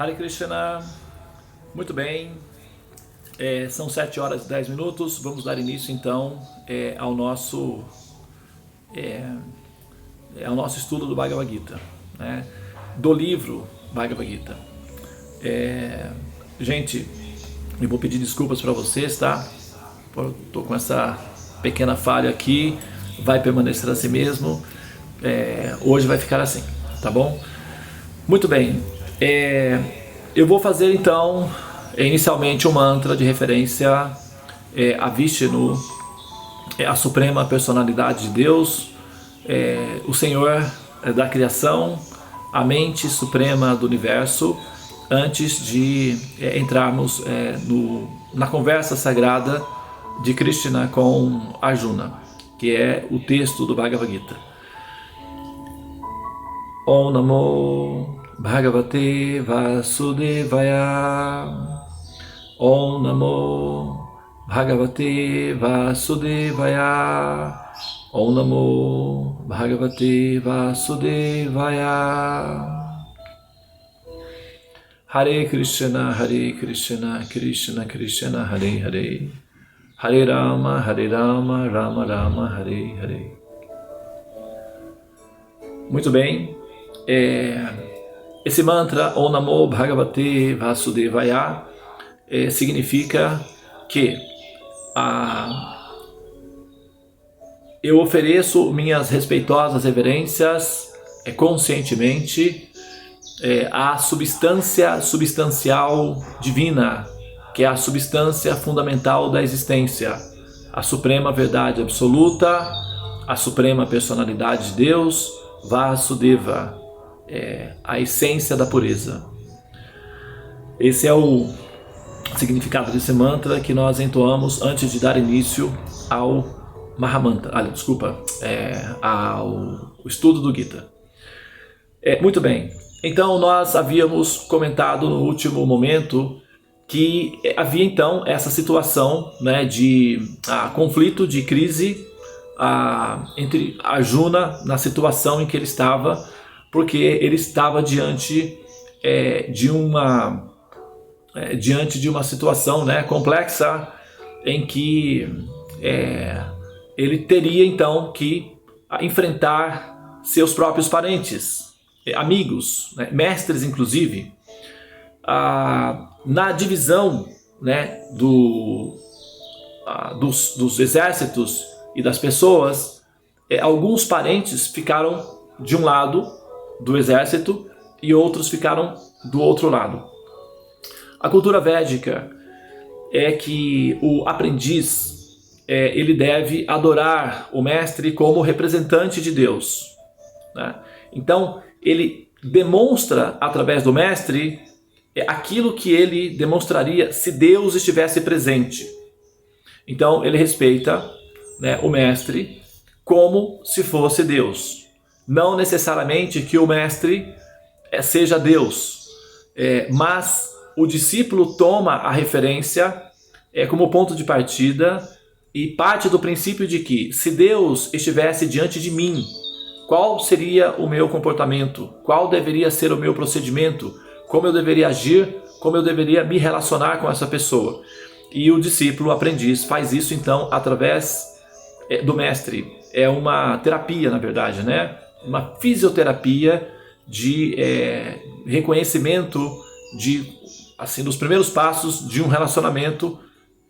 Hare Krishna, muito bem, são 7 horas e 10 minutos, vamos dar início então ao nosso estudo do Bhagavad Gita, né? Do livro Bhagavad Gita. Gente, eu vou pedir desculpas para vocês, tá? Estou com essa pequena falha aqui, vai permanecer assim mesmo, hoje vai ficar assim, tá bom? Muito bem. Eu vou fazer então inicialmente um mantra de referência a Vishnu, a suprema personalidade de Deus, o Senhor da criação, a mente suprema do universo, antes de entrarmos na conversa sagrada de Krishna com Arjuna, que é o texto do Bhagavad Gita. Om Namo Bhagavate Vasudevaya. Om Namo Bhagavate Vasudevaya. Om Namo Bhagavate Vasudevaya. Hare Krishna, Krishna Krishna, Hare Hare. Hare Rama, Rama Rama, Hare Hare. Muito bem. Esse mantra, Om Namo Bhagavate Vasudevaya, significa que eu ofereço minhas respeitosas reverências conscientemente à substância substancial divina, que é a substância fundamental da existência, a suprema verdade absoluta, a suprema personalidade de Deus, Vasudeva, a essência da pureza. Esse é o significado desse mantra que nós entoamos antes de dar início ao Mahamantra, ao estudo do Gita. Muito bem, então nós havíamos comentado no último momento que havia então essa situação, né, de conflito, de crise entre Arjuna na situação em que ele estava, porque ele estava diante de uma situação, né, complexa, em que ele teria então que enfrentar seus próprios parentes, amigos, né, mestres inclusive, na divisão, né, dos exércitos e das pessoas. Alguns parentes ficaram de um lado do exército e outros ficaram do outro lado. A cultura védica é que o aprendiz ele deve adorar o mestre como representante de Deus, né? Então ele demonstra através do mestre aquilo que ele demonstraria se Deus estivesse presente. Então ele respeita, né, o mestre como se fosse Deus. Não necessariamente que o mestre seja Deus, mas o discípulo toma a referência como ponto de partida e parte do princípio de que se Deus estivesse diante de mim, qual seria o meu comportamento? Qual deveria ser o meu procedimento? Como eu deveria agir? Como eu deveria me relacionar com essa pessoa? E o discípulo, o aprendiz, faz isso então através do mestre. É uma terapia, na verdade, né? Uma fisioterapia de reconhecimento dos primeiros passos de um relacionamento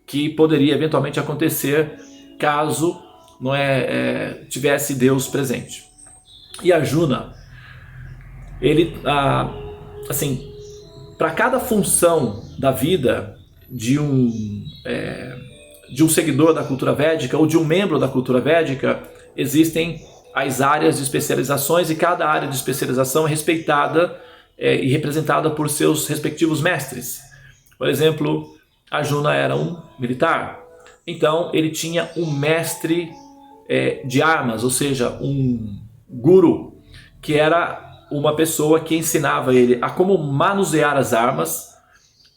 que poderia eventualmente acontecer caso não tivesse Deus presente. E Arjuna, ele, para cada função da vida de um seguidor da cultura védica ou de um membro da cultura védica, existem as áreas de especializações, e cada área de especialização é respeitada e representada por seus respectivos mestres. Por exemplo, Arjuna era um militar, então ele tinha um mestre de armas, ou seja, um guru, que era uma pessoa que ensinava ele a como manusear as armas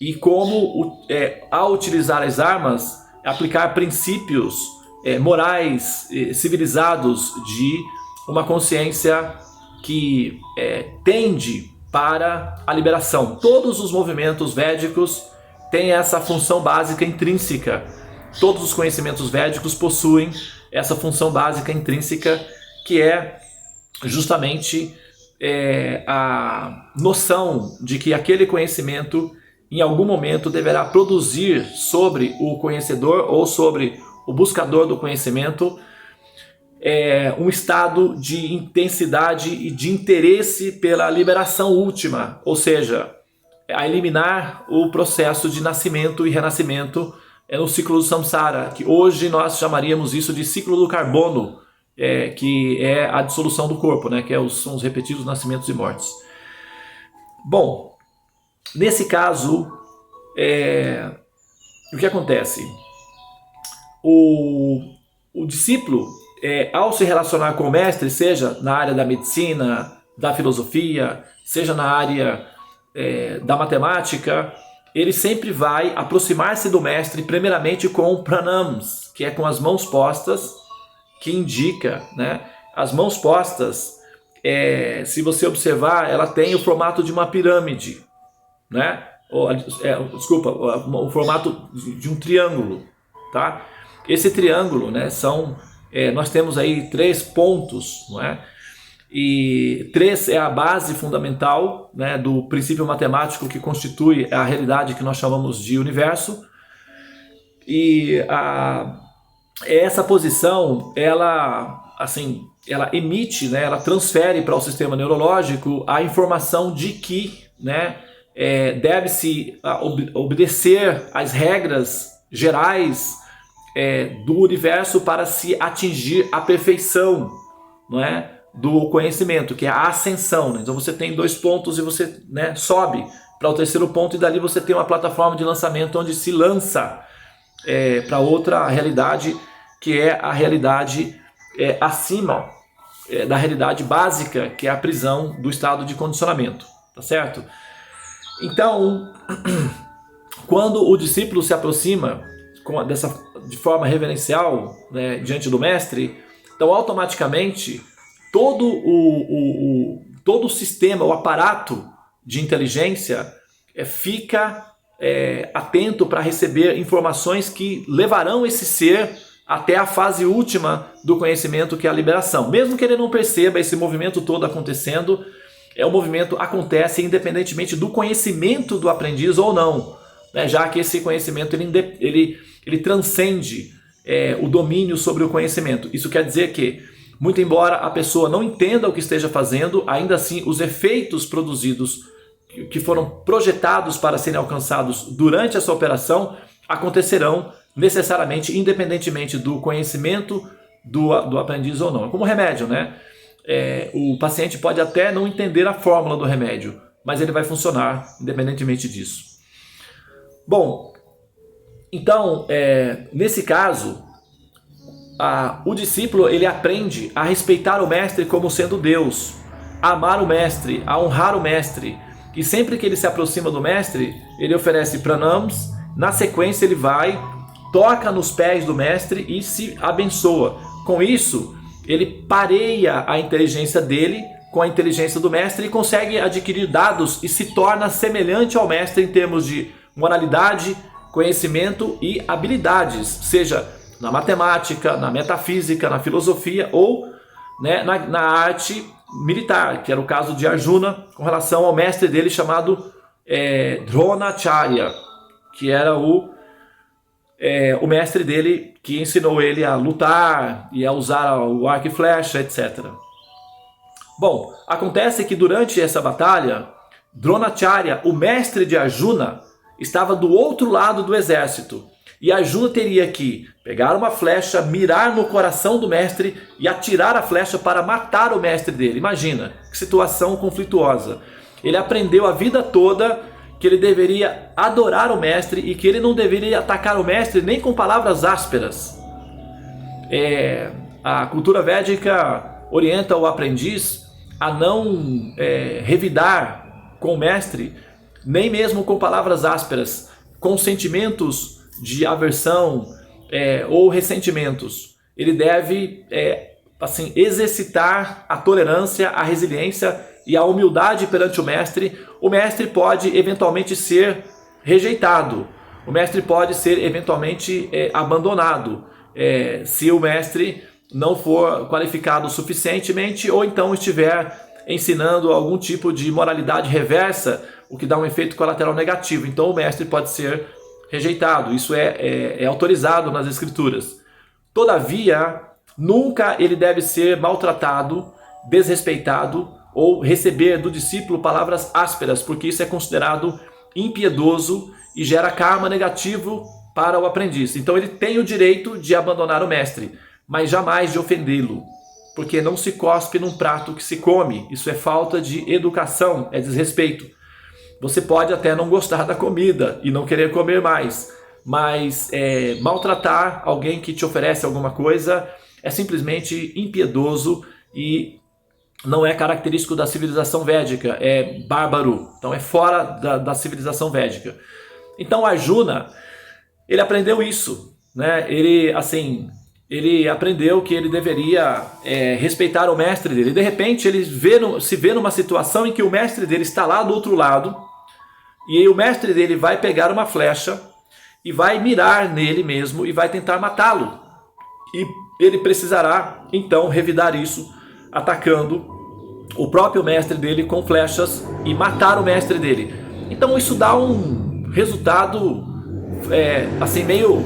e como, ao utilizar as armas, aplicar princípios morais, civilizados, de uma consciência que tende para a liberação. Todos os movimentos védicos têm essa função básica intrínseca. Todos os conhecimentos védicos possuem essa função básica intrínseca, que é justamente a noção de que aquele conhecimento em algum momento deverá produzir sobre o conhecedor ou sobre o buscador do conhecimento um estado de intensidade e de interesse pela liberação última, ou seja, a eliminar o processo de nascimento e renascimento no ciclo do samsara, que hoje nós chamaríamos isso de ciclo do carbono, que é a dissolução do corpo, né, que são os repetidos nascimentos e mortes. Bom, nesse caso, o que acontece? O discípulo, ao se relacionar com o mestre, seja na área da medicina, da filosofia, seja na área da matemática, ele sempre vai aproximar-se do mestre primeiramente com pranams, que é com as mãos postas, que indica, né? As mãos postas, se você observar, ela tem o formato de uma pirâmide, né? Desculpa, o formato de um triângulo, tá? Esse triângulo, né, nós temos aí 3 pontos, não é? E 3 é a base fundamental, né, do princípio matemático que constitui a realidade que nós chamamos de universo. E essa posição, ela emite, né, ela transfere para o sistema neurológico a informação de que, né, deve-se obedecer às regras gerais do universo para se atingir a perfeição, não é, do conhecimento, que é a ascensão, né? Então você tem 2 pontos e você, né, sobe para o 3º ponto, e dali você tem uma plataforma de lançamento onde se lança para outra realidade, que é a realidade acima da realidade básica, que é a prisão do estado de condicionamento, tá certo? Então, quando o discípulo se aproxima de forma reverencial, né, diante do mestre, então automaticamente todo o sistema, o aparato de inteligência fica atento para receber informações que levarão esse ser até a fase última do conhecimento, que é a liberação. Mesmo que ele não perceba esse movimento todo acontecendo, o movimento acontece independentemente do conhecimento do aprendiz ou não, né, já que esse conhecimento ele transcende o domínio sobre o conhecimento. Isso quer dizer que, muito embora a pessoa não entenda o que esteja fazendo, ainda assim os efeitos produzidos, que foram projetados para serem alcançados durante essa operação, acontecerão necessariamente, independentemente do conhecimento do aprendiz ou não. É como remédio, né? O paciente pode até não entender a fórmula do remédio, mas ele vai funcionar independentemente disso. Bom, então, nesse caso, o discípulo ele aprende a respeitar o mestre como sendo Deus, a amar o mestre, a honrar o mestre, e sempre que ele se aproxima do mestre, ele oferece pranams. Na sequência ele toca nos pés do mestre e se abençoa. Com isso, ele pareia a inteligência dele com a inteligência do mestre e consegue adquirir dados e se torna semelhante ao mestre em termos de moralidade, conhecimento e habilidades, seja na matemática, na metafísica, na filosofia ou, né, na arte militar, que era o caso de Arjuna com relação ao mestre dele chamado Dronacharya, que era o mestre dele que ensinou ele a lutar e a usar o arco e flecha, etc. Bom, acontece que durante essa batalha, Dronacharya, o mestre de Arjuna, estava do outro lado do exército. E Arjuna teria que pegar uma flecha, mirar no coração do mestre e atirar a flecha para matar o mestre dele. Imagina, que situação conflituosa. Ele aprendeu a vida toda que ele deveria adorar o mestre e que ele não deveria atacar o mestre nem com palavras ásperas. A cultura védica orienta o aprendiz a não revidar com o mestre, nem mesmo com palavras ásperas, com sentimentos de aversão ou ressentimentos. Ele deve exercitar a tolerância, a resiliência e a humildade perante o mestre pode eventualmente ser rejeitado, o mestre pode ser eventualmente abandonado, se o mestre não for qualificado suficientemente ou então estiver ensinando algum tipo de moralidade reversa, o que dá um efeito colateral negativo. Então o mestre pode ser rejeitado, isso é autorizado nas escrituras. Todavia, nunca ele deve ser maltratado, desrespeitado ou receber do discípulo palavras ásperas, porque isso é considerado impiedoso e gera karma negativo para o aprendiz. Então ele tem o direito de abandonar o mestre, mas jamais de ofendê-lo, porque não se cospe num prato que se come. Isso é falta de educação, é desrespeito. Você pode até não gostar da comida e não querer comer mais, mas maltratar alguém que te oferece alguma coisa é simplesmente impiedoso e não é característico da civilização védica, é bárbaro, então é fora da civilização védica. Então Arjuna, ele aprendeu isso, né? Ele aprendeu que ele deveria respeitar o mestre dele. De repente ele se vê numa situação em que o mestre dele está lá do outro lado, e aí o mestre dele vai pegar uma flecha e vai mirar nele mesmo e vai tentar matá-lo. E ele precisará então revidar isso, atacando o próprio mestre dele com flechas e matar o mestre dele. Então isso dá um resultado assim meio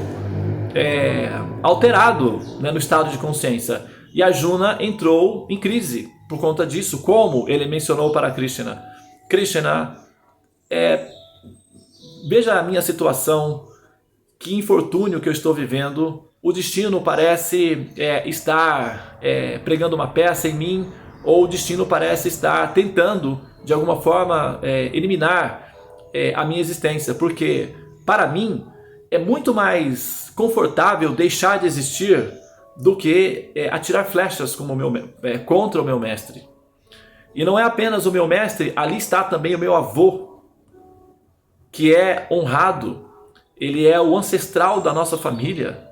alterado, né, no estado de consciência. E Arjuna entrou em crise por conta disso, como ele mencionou para Krishna. Krishna, veja a minha situação, que infortúnio que eu estou vivendo, o destino parece estar pregando uma peça em mim, ou o destino parece estar tentando, de alguma forma, eliminar a minha existência, porque, para mim, é muito mais confortável deixar de existir do que atirar flechas contra o meu mestre. E não é apenas o meu mestre, ali está também o meu avô, que é honrado, ele é o ancestral da nossa família.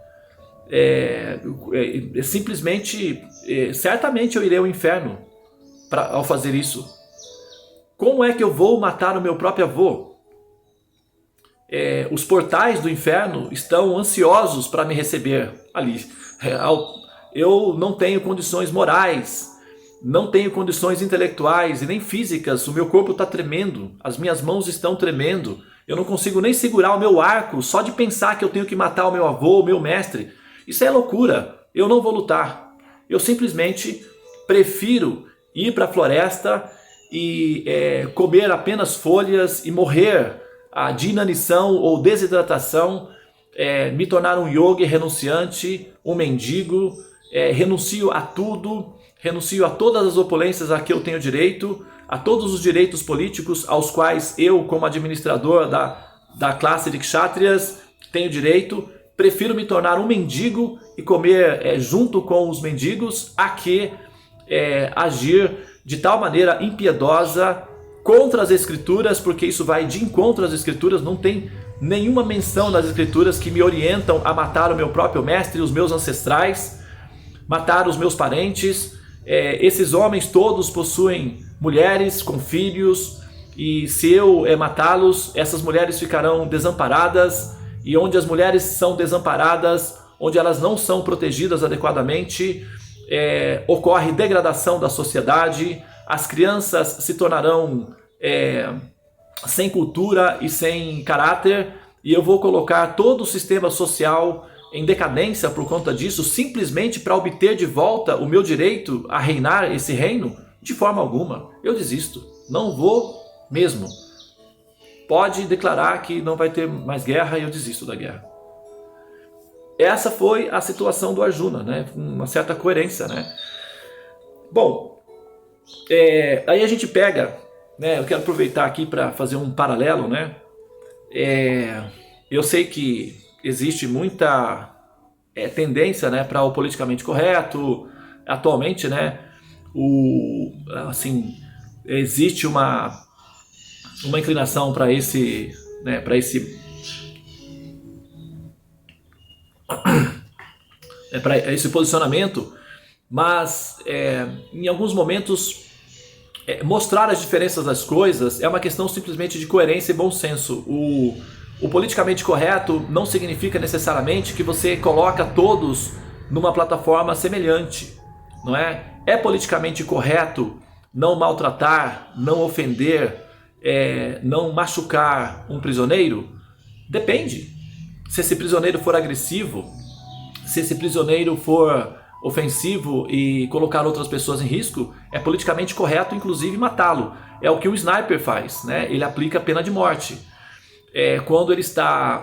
Simplesmente, certamente eu irei ao inferno ao fazer isso. Como é que eu vou matar o meu próprio avô? Os portais do inferno estão ansiosos para me receber ali. Eu não tenho condições morais, não tenho condições intelectuais e nem físicas. O meu corpo está tremendo, as minhas mãos estão tremendo. Eu não consigo nem segurar o meu arco só de pensar que eu tenho que matar o meu avô, o meu mestre. Isso é loucura. Eu não vou lutar. Eu simplesmente prefiro ir para a floresta e comer apenas folhas e morrer de inanição ou desidratação, me tornar um yogi renunciante, um mendigo, renuncio a tudo, renuncio a todas as opulências a que eu tenho direito, a todos os direitos políticos aos quais eu, como administrador da classe de kshatriyas, tenho direito. Prefiro me tornar um mendigo e comer junto com os mendigos a que agir de tal maneira impiedosa contra as escrituras, porque isso vai de encontro às escrituras. Não tem nenhuma menção nas escrituras que me orientam a matar o meu próprio mestre e os meus ancestrais, matar os meus parentes. Esses homens todos possuem mulheres com filhos, e se eu matá-los, essas mulheres ficarão desamparadas, e onde as mulheres são desamparadas, onde elas não são protegidas adequadamente, ocorre degradação da sociedade, as crianças se tornarão sem cultura e sem caráter, e eu vou colocar todo o sistema social em decadência por conta disso, simplesmente para obter de volta o meu direito a reinar esse reino? De forma alguma. Eu desisto. Não vou mesmo. Pode declarar que não vai ter mais guerra e eu desisto da guerra. Essa foi a situação do Arjuna, né? Com uma certa coerência, né? Bom, aí a gente pega, né? Eu quero aproveitar aqui para fazer um paralelo, né? Eu sei que existe muita tendência, né, para o politicamente correto atualmente, né? Existe uma inclinação para esse, né, para esse posicionamento, mas em alguns momentos mostrar as diferenças das coisas é uma questão simplesmente de coerência e bom senso. O politicamente correto não significa necessariamente que você coloca todos numa plataforma semelhante, não é? É politicamente correto não maltratar, não ofender, não machucar um prisioneiro? Depende. Se esse prisioneiro for agressivo, se esse prisioneiro for ofensivo e colocar outras pessoas em risco, é politicamente correto, inclusive, matá-lo. É o que o sniper faz, né? Ele aplica a pena de morte. Quando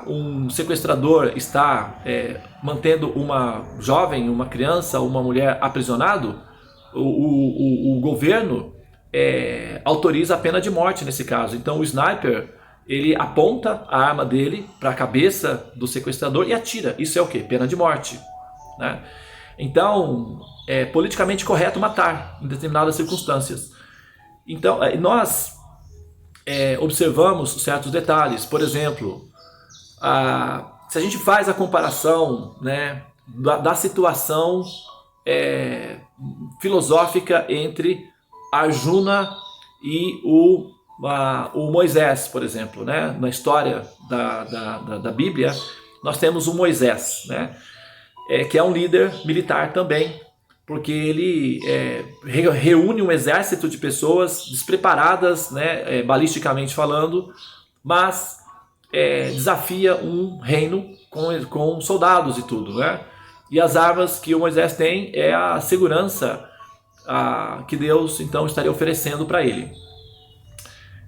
um sequestrador está mantendo uma jovem, uma criança, uma mulher aprisionado, o governo autoriza a pena de morte nesse caso. Então o sniper, ele aponta a arma dele para a cabeça do sequestrador e atira. Isso é o quê? Pena de morte, né? Então, é politicamente correto matar em determinadas circunstâncias. Então, nós observamos certos detalhes. Por exemplo, se a gente faz a comparação, né, da situação filosófica entre Arjuna e o Moisés, por exemplo, né? Na história da Bíblia, nós temos o Moisés, né? Que é um líder militar também, porque ele reúne um exército de pessoas despreparadas, né, balisticamente falando, mas desafia um reino com soldados e tudo, né? E as armas que o Moisés tem é a segurança que Deus então estaria oferecendo para ele.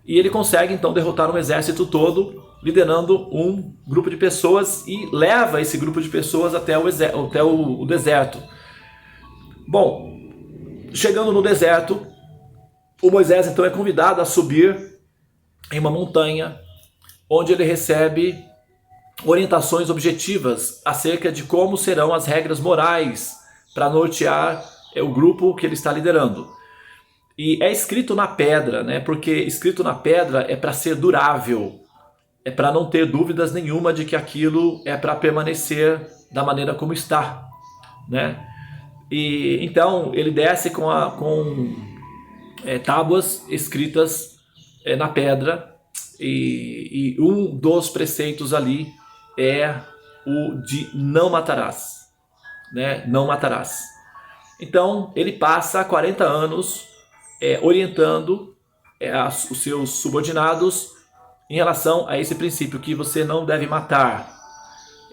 E ele consegue então derrotar um exército todo, liderando um grupo de pessoas, e leva esse grupo de pessoas até o deserto. Bom, chegando no deserto, o Moisés então é convidado a subir em uma montanha, onde ele recebe orientações objetivas acerca de como serão as regras morais para nortear o grupo que ele está liderando. E é escrito na pedra, né? Porque escrito na pedra é para ser durável, é para não ter dúvidas nenhuma de que aquilo é para permanecer da maneira como está, né? E então ele desce com tábuas escritas na pedra, e um dos preceitos ali é o de não matarás, né? Não matarás. Então ele passa 40 anos orientando os seus subordinados em relação a esse princípio, que você não deve matar.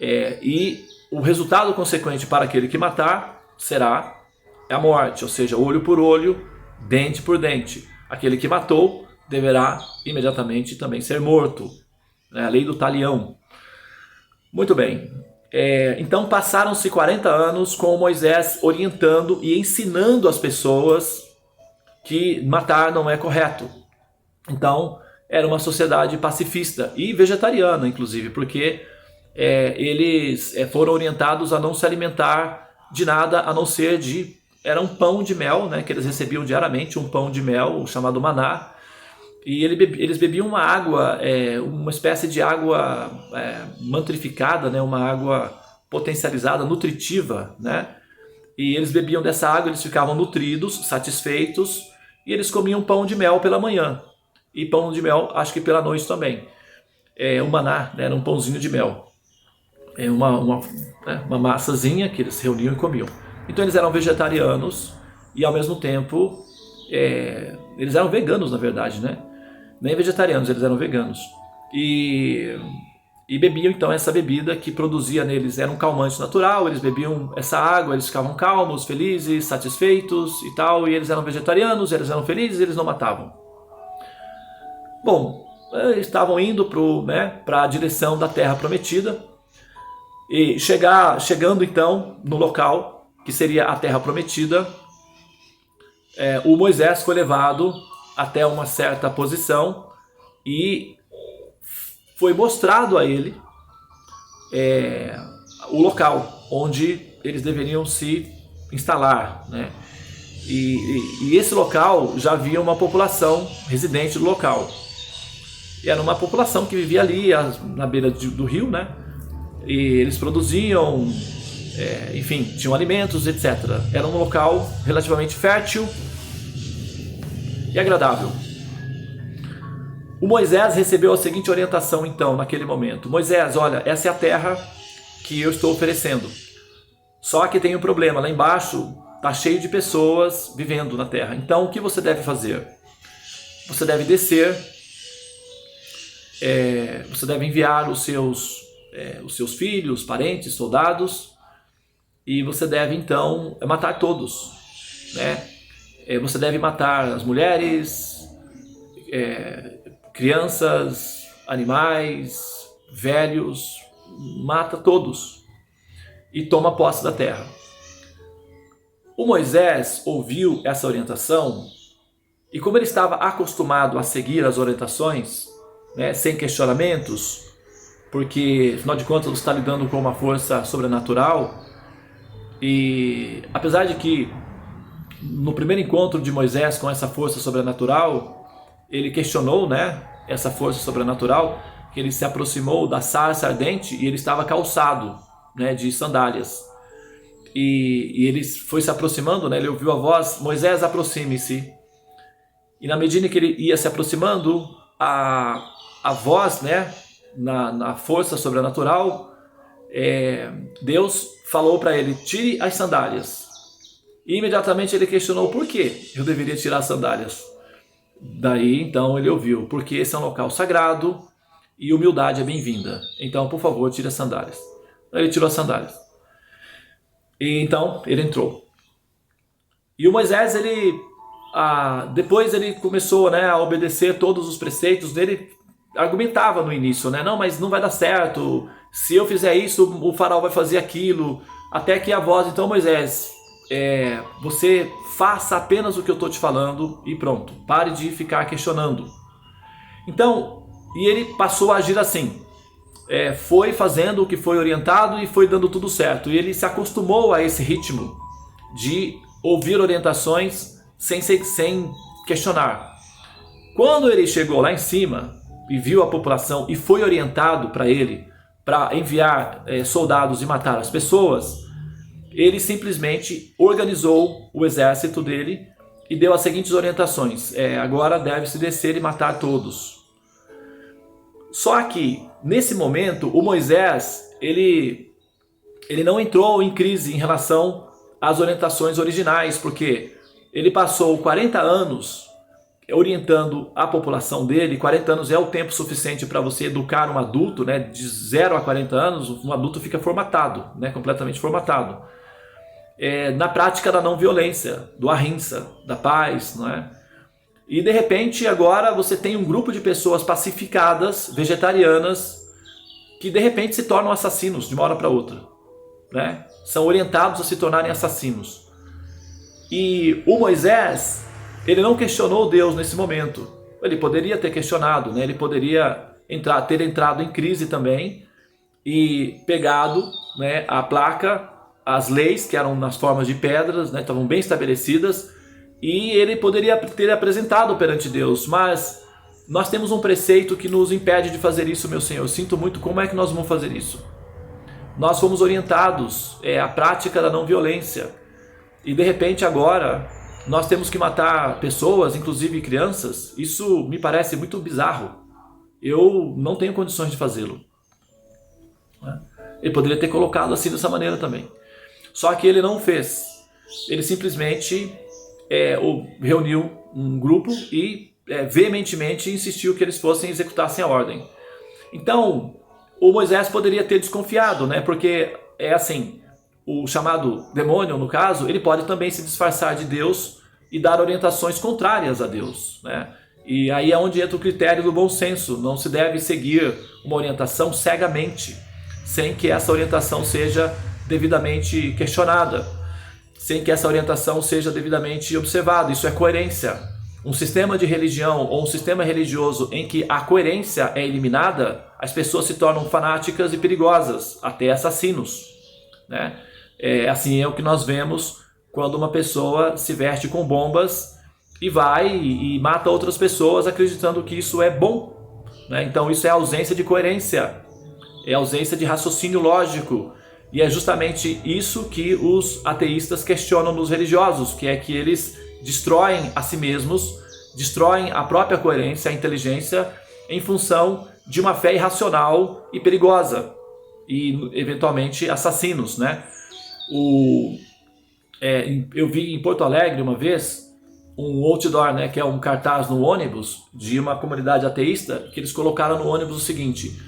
E o resultado consequente para aquele que matar será a morte, ou seja, olho por olho, dente por dente. Aquele que matou deverá imediatamente também ser morto. A lei do talião. Muito bem. Então passaram-se 40 anos com Moisés orientando e ensinando as pessoas que matar não é correto. Então era uma sociedade pacifista e vegetariana, inclusive, porque eles foram orientados a não se alimentar de nada a não ser era um pão de mel, né, que eles recebiam diariamente, um pão de mel chamado maná, e eles bebiam uma água, uma espécie de água mantrificada, né, uma água potencializada, nutritiva, né, e eles bebiam dessa água, eles ficavam nutridos, satisfeitos, e eles comiam pão de mel pela manhã, e pão de mel acho que pela noite também. O maná, né, era um pãozinho de mel, uma massazinha que eles reuniam e comiam. Então eles eram vegetarianos e ao mesmo tempo eles eram veganos, na verdade, né? Nem vegetarianos, eles eram veganos. E bebiam então essa bebida que produzia neles, era um calmante natural, eles bebiam essa água, eles ficavam calmos, felizes, satisfeitos e tal, e eles eram vegetarianos, eles eram felizes, eles não matavam. Bom, eles estavam indo para a direção da Terra Prometida, e chegando então no local que seria a Terra Prometida, o Moisés foi levado até uma certa posição e foi mostrado a ele o local onde eles deveriam se instalar, né? E esse local já havia uma população residente do local. E era uma população que vivia ali na beira do rio, né? E eles produziam, enfim, tinham alimentos, etc. Era um local relativamente fértil e agradável. O Moisés recebeu a seguinte orientação então, naquele momento: Moisés, olha, essa é a terra que eu estou oferecendo. Só que tem um problema, lá embaixo está cheio de pessoas vivendo na terra. Então o que você deve fazer? Você deve descer, você deve enviar os seus filhos, parentes, soldados, e você deve então matar todos, né? Você deve matar as mulheres, crianças, animais, velhos, mata todos e toma posse da terra. O Moisés ouviu essa orientação e, como ele estava acostumado a seguir as orientações, né, sem questionamentos, porque afinal de contas você está lidando com uma força sobrenatural, e apesar de que no primeiro encontro de Moisés com essa força sobrenatural, ele questionou, né, essa força sobrenatural, que ele se aproximou da sarça ardente e ele estava calçado, né, de sandálias. E ele foi se aproximando, né, ele ouviu a voz: Moisés, aproxime-se. E na medida que ele ia se aproximando, a voz, né, na força sobrenatural, Deus falou para ele: tire as sandálias. E imediatamente ele questionou: por que eu deveria tirar as sandálias? Daí então ele ouviu: porque esse é um local sagrado e humildade é bem-vinda. Então, por favor, tire as sandálias. Ele tirou as sandálias. E então ele entrou. E o Moisés, depois ele começou, né, a obedecer todos os preceitos dele. Argumentava no início, né? Não, mas não vai dar certo. Se eu fizer isso, o faraó vai fazer aquilo. Até que a voz: então, Moisés, você faça apenas o que eu estou te falando e pronto. Pare de ficar questionando. Então, e ele passou a agir assim. Foi fazendo o que foi orientado e foi dando tudo certo. E ele se acostumou a esse ritmo de ouvir orientações sem questionar. Quando ele chegou lá em cima e viu a população e foi orientado para ele para enviar soldados e matar as pessoas, ele simplesmente organizou o exército dele e deu as seguintes orientações: agora deve-se descer e matar todos. Só que nesse momento o Moisés ele não entrou em crise em relação às orientações originais, porque ele passou 40 anos orientando a população dele. 40 anos é o tempo suficiente para você educar um adulto, né? De 0 a 40 anos, um adulto fica formatado, né? Completamente formatado. Na prática da não violência, do ahimsa, da paz, não é? E de repente agora você tem um grupo de pessoas pacificadas, vegetarianas, que de repente se tornam assassinos de uma hora para outra, né? São orientados a se tornarem assassinos. E o Moisés, ele não questionou Deus nesse momento. Ele poderia ter questionado, né? Ele poderia ter entrado em crise também e pegado, né, a placa, as leis que eram nas formas de pedras, né, estavam bem estabelecidas, e ele poderia ter apresentado perante Deus. Mas nós temos um preceito que nos impede de fazer isso, meu Senhor. Eu sinto muito, como é que nós vamos fazer isso? Nós fomos orientados à prática da não violência, e de repente agora nós temos que matar pessoas, inclusive crianças. Isso me parece muito bizarro. Eu não tenho condições de fazê-lo. Ele poderia ter colocado assim dessa maneira também. Só que ele não fez. Ele simplesmente reuniu um grupo e veementemente insistiu que eles executassem a ordem. Então, o Moisés poderia ter desconfiado, né? Porque assim, o chamado demônio, no caso, ele pode também se disfarçar de Deus e dar orientações contrárias a Deus, né? E aí é onde entra o critério do bom senso. Não se deve seguir uma orientação cegamente, sem que essa orientação seja devidamente questionada, sem que essa orientação seja devidamente observada. Isso é coerência. Um sistema de religião ou um sistema religioso em que a coerência é eliminada, as pessoas se tornam fanáticas e perigosas, até assassinos, né? Assim é o que nós vemos quando uma pessoa se veste com bombas e vai e mata outras pessoas acreditando que isso é bom, né? Então isso é ausência de coerência, é ausência de raciocínio lógico. E é justamente isso que os ateístas questionam nos religiosos, que é que eles destroem a si mesmos destroem a própria coerência, a inteligência, em função de uma fé irracional e perigosa, e eventualmente assassinos, né? Eu vi em Porto Alegre uma vez um outdoor, né, que é um cartaz no ônibus de uma comunidade ateísta, que eles colocaram no ônibus o seguinte: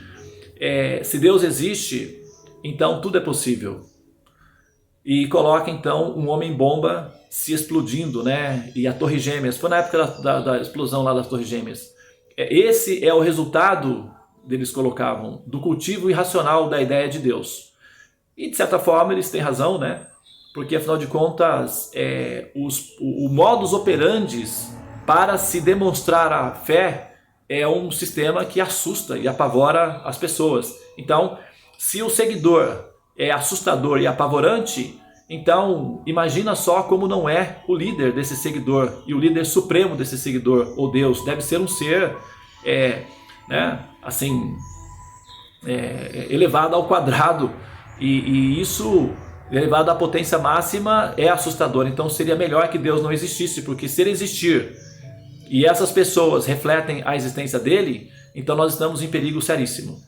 se Deus existe, então tudo é possível. E coloca então um homem-bomba se explodindo, né? E a Torre Gêmeas, foi na época da explosão lá das Torres Gêmeas. Esse é o resultado, eles colocavam, do cultivo irracional da ideia de Deus. E de certa forma eles têm razão, né? Porque afinal de contas, o modus operandi para se demonstrar a fé é um sistema que assusta e apavora as pessoas. Então, se o seguidor é assustador e apavorante, então imagina só como não é o líder desse seguidor, e o líder supremo desse seguidor, ou Deus, deve ser um ser elevado ao quadrado, e isso elevado à potência máxima é assustador. Então seria melhor que Deus não existisse, porque se ele existir e essas pessoas refletem a existência dele, então nós estamos em perigo seríssimo.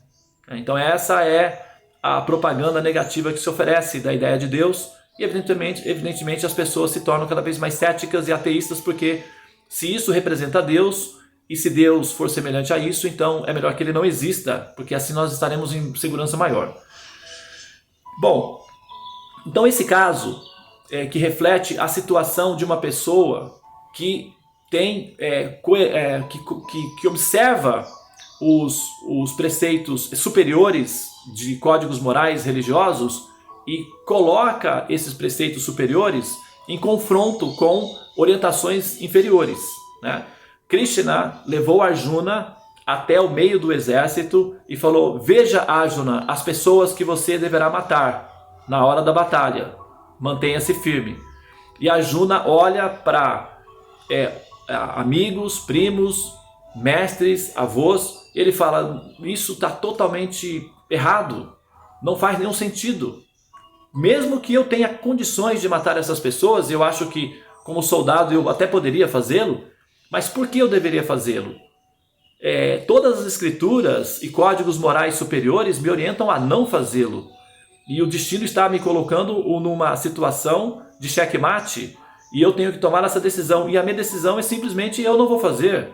Então essa é a propaganda negativa que se oferece da ideia de Deus, e evidentemente as pessoas se tornam cada vez mais céticas e ateístas, porque se isso representa Deus, e se Deus for semelhante a isso, então é melhor que ele não exista, porque assim nós estaremos em segurança maior. Bom, então esse caso que reflete a situação de uma pessoa que tem que observa os preceitos superiores de códigos morais religiosos e coloca esses preceitos superiores em confronto com orientações inferiores, né? Krishna levou Arjuna até o meio do exército e falou: veja, Arjuna, as pessoas que você deverá matar na hora da batalha, mantenha-se firme. E Arjuna olha para amigos, primos, mestres, avós, ele fala: isso está totalmente errado, não faz nenhum sentido. Mesmo que eu tenha condições de matar essas pessoas, eu acho que como soldado eu até poderia fazê-lo, mas por que eu deveria fazê-lo? Todas as escrituras e códigos morais superiores me orientam a não fazê-lo. E o destino está me colocando numa situação de xeque-mate, e eu tenho que tomar essa decisão. E a minha decisão é simplesmente: eu não vou fazer.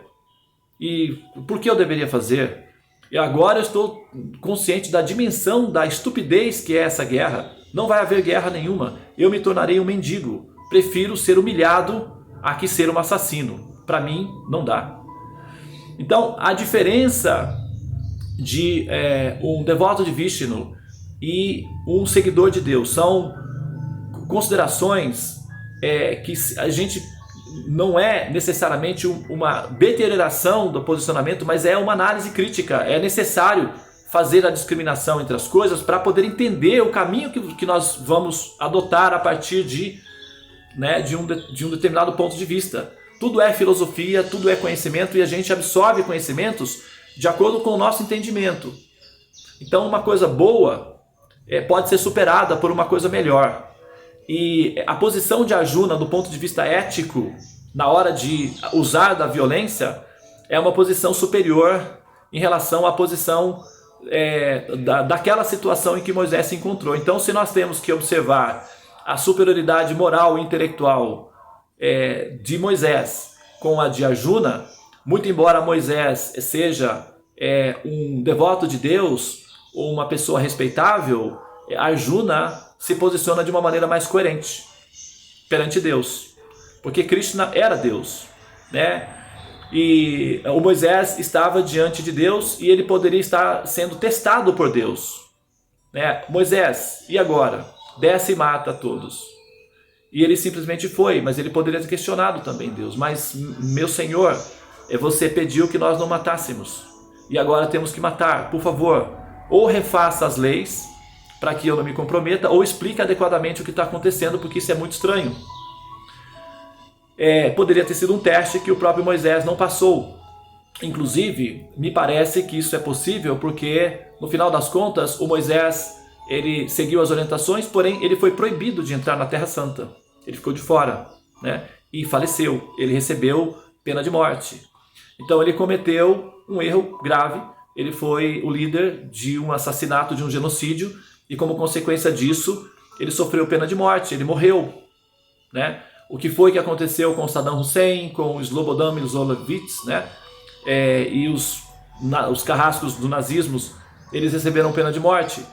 E por que eu deveria fazer? E agora eu estou consciente da dimensão da estupidez que é essa guerra. Não vai haver guerra nenhuma. Eu me tornarei um mendigo. Prefiro ser humilhado a que ser um assassino. Para mim, não dá. Então, a diferença de um devoto de Vishnu e um seguidor de Deus são considerações que a gente não é necessariamente uma deterioração do posicionamento, mas é uma análise crítica. É necessário fazer a discriminação entre as coisas para poder entender o caminho que nós vamos adotar a partir de um determinado ponto de vista. Tudo é filosofia, tudo é conhecimento, e a gente absorve conhecimentos de acordo com o nosso entendimento. Então uma coisa boa pode ser superada por uma coisa melhor. E a posição de Arjuna, do ponto de vista ético, na hora de usar da violência, é uma posição superior em relação à posição daquela situação em que Moisés se encontrou. Então, se nós temos que observar a superioridade moral e intelectual de Moisés com a de Arjuna, muito embora Moisés seja um devoto de Deus ou uma pessoa respeitável, Arjuna se posiciona de uma maneira mais coerente perante Deus, porque Krishna era Deus, né? E o Moisés estava diante de Deus e ele poderia estar sendo testado por Deus, né? Moisés, e agora? Desce e mata todos. E ele simplesmente foi, mas ele poderia ter questionado também Deus: mas meu Senhor, você pediu que nós não matássemos, e agora temos que matar, por favor, ou refaça as leis para que eu não me comprometa, ou explique adequadamente o que está acontecendo, porque isso é muito estranho. Poderia ter sido um teste que o próprio Moisés não passou. Inclusive, me parece que isso é possível porque, no final das contas, o Moisés ele seguiu as orientações, porém ele foi proibido de entrar na Terra Santa. Ele ficou de fora, né? E faleceu. Ele recebeu pena de morte. Então ele cometeu um erro grave, ele foi o líder de um assassinato, de um genocídio, e como consequência disso, ele sofreu pena de morte, ele morreu, né? O que foi que aconteceu com Saddam Hussein, com o Slobodan Milošević, né? E os carrascos do nazismo, eles receberam pena de morte.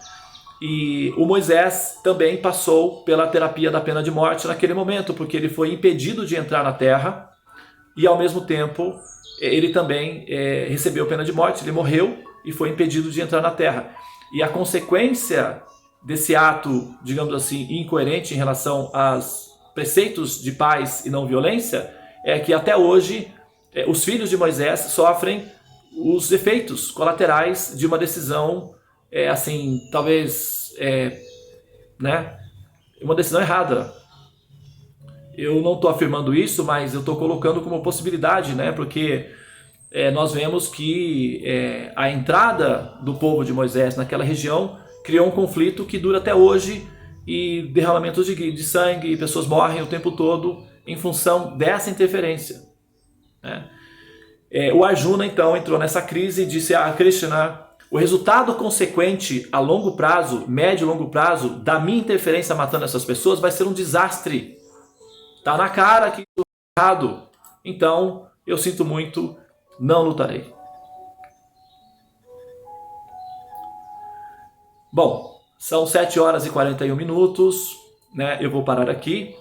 E o Moisés também passou pela terapia da pena de morte naquele momento, porque ele foi impedido de entrar na terra e ao mesmo tempo ele também recebeu pena de morte, ele morreu e foi impedido de entrar na terra. E a consequência desse ato, digamos assim, incoerente em relação aos preceitos de paz e não violência, é que até hoje os filhos de Moisés sofrem os efeitos colaterais de uma decisão, assim, talvez, né, uma decisão errada. Eu não estou afirmando isso, mas eu estou colocando como possibilidade, né, porque nós vemos que a entrada do povo de Moisés naquela região criou um conflito que dura até hoje, e derramamentos de sangue, e pessoas morrem o tempo todo em função dessa interferência, né? O Arjuna então entrou nessa crise e disse a Krishna: o resultado consequente a longo prazo, médio e longo prazo, da minha interferência matando essas pessoas vai ser um desastre. Tá na cara que estou errado. Então, eu sinto muito, não lutarei. Bom, são 7 horas e 41 minutos, né? Eu vou parar aqui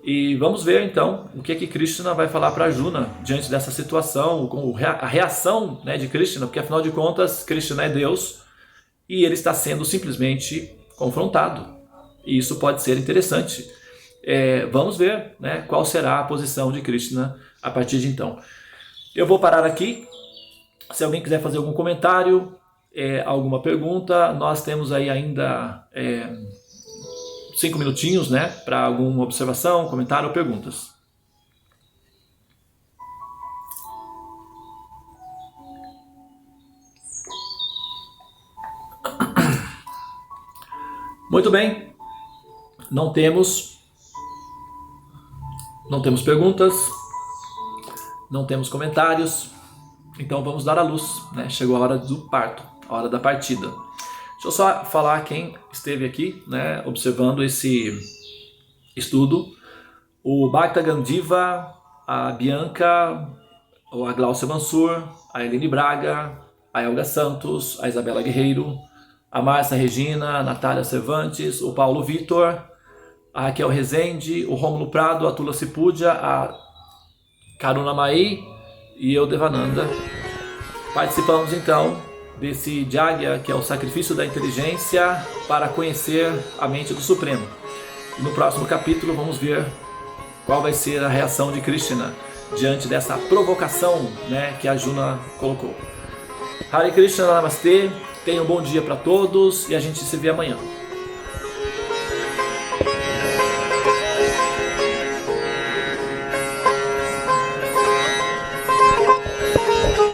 e vamos ver então o que Krishna vai falar para Arjuna diante dessa situação, com a reação, né, de Krishna, porque afinal de contas Krishna é Deus e ele está sendo simplesmente confrontado. E isso pode ser interessante. Vamos ver, né, qual será a posição de Krishna a partir de então. Eu vou parar aqui. Se alguém quiser fazer algum comentário, alguma pergunta, nós temos aí ainda 5 minutinhos, né, para alguma observação, comentário ou perguntas. Muito bem, não temos perguntas, não temos comentários, então vamos dar a luz, né? Chegou a hora do parto, a hora da partida. Deixa eu só falar quem esteve aqui, né, observando esse estudo: o Bhakta Gandiva, a Bianca, a Glaucia Mansur, a Helene Braga, a Elga Santos, a Isabela Guerreiro, a Márcia Regina, a Natália Cervantes, o Paulo Vitor, a Raquel Rezende, o Rômulo Prado, a Tula Cipudia, a Karuna Mai e eu, Devananda. Participamos então desse Jagya, que é o sacrifício da inteligência para conhecer a mente do Supremo. E no próximo capítulo vamos ver qual vai ser a reação de Krishna diante dessa provocação, né, que Arjuna colocou. Hare Krishna, Namastê, tenha um bom dia para todos e a gente se vê amanhã.